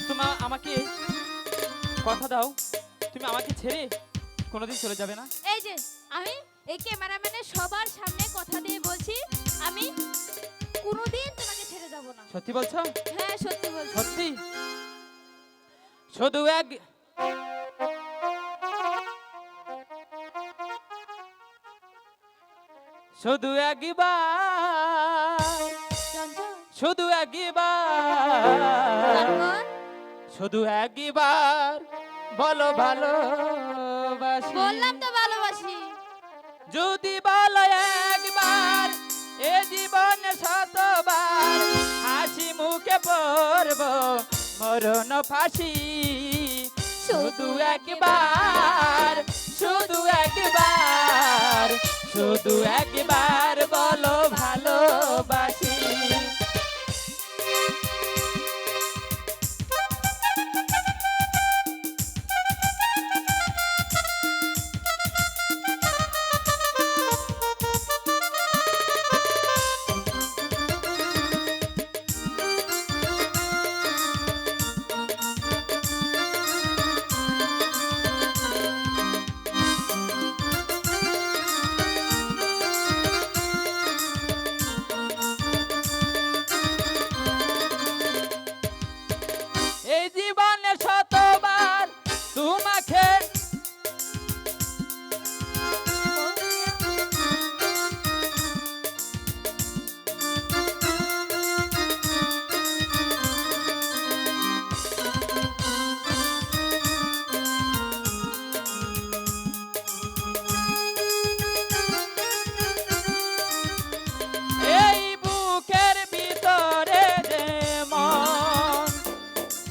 তুমি আমাকে কথা দাও, তুমি আমাকে ছেড়ে কোনোদিন চলে যাবে না। এই যে আমি এই ক্যামেরাম্যানের সবার সামনে কথা দিয়ে বলছি, আমি কোনোদিন তোমাকে ছেড়ে যাব না। সত্যি বলছো? হ্যাঁ সত্যি বলছি। সত্যি? শুধু এক শুধু একবার, চঞ্চল শুধু একবার, তারপর শুধু একবার বলো ভালোবাসি। বললাম তো ভালোবাসি। যদি বলো একবার, এ জীবনে শতবার হাসি মুখে পড়ব মরণ ফাঁসি। শুধু একবার, শুধু একবার, শুধু একবার বলো ভালোবাসি। এই জীবনে শতবার তোমাকে এই বুকের ভিতরে যে মন,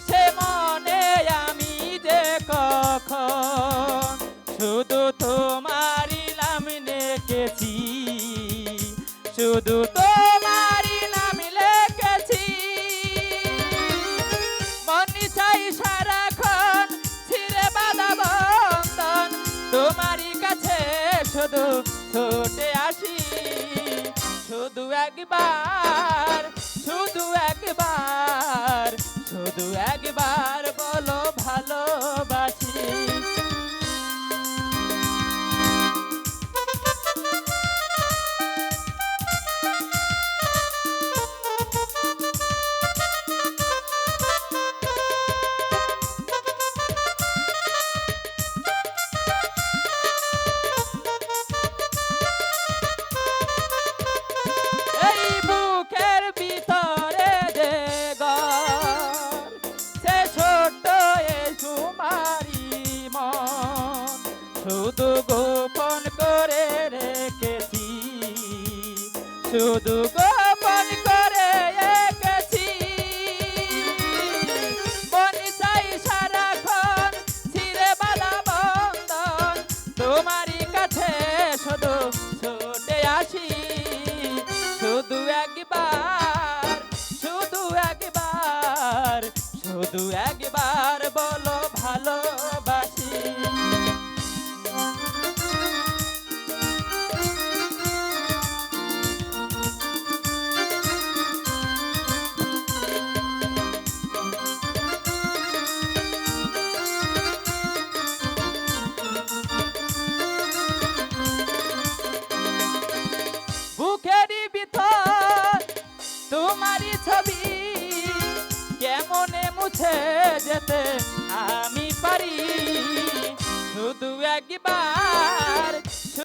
সে মনে আমি যে কখন শুধু তোমারই নাম লিখেছি, শুধু তোমারই নাম লিখেছি। মনে চাই সারাক্ষণ ছিঁড়ে বাঁধা বন্ধন, তোমারই কাছে শুধু ছুটে আসি। শুধু একবার, শুধু একবার, শুধু একবার বলো ভালোবাসি। এই বুকের ভিতরে যে ঘর, সে ছোট্ট এ সুমারি মন শুধু গোপন করে রেখেছি, শুধু গোপন করে রেখেছি। মনে চাই সারাক্ষণ ছিঁড়ে বাঁধা বন্ধন, তোমারই কাছে শুধু ছুটে আসি। শুধু একবার, শুধু একবার, শুধু একবার বলো ভালোবাসি। বুকেরই ভিতর তোমারই ছবি কেমনে মুছে যেতে আমি পারি। শুধু একবার,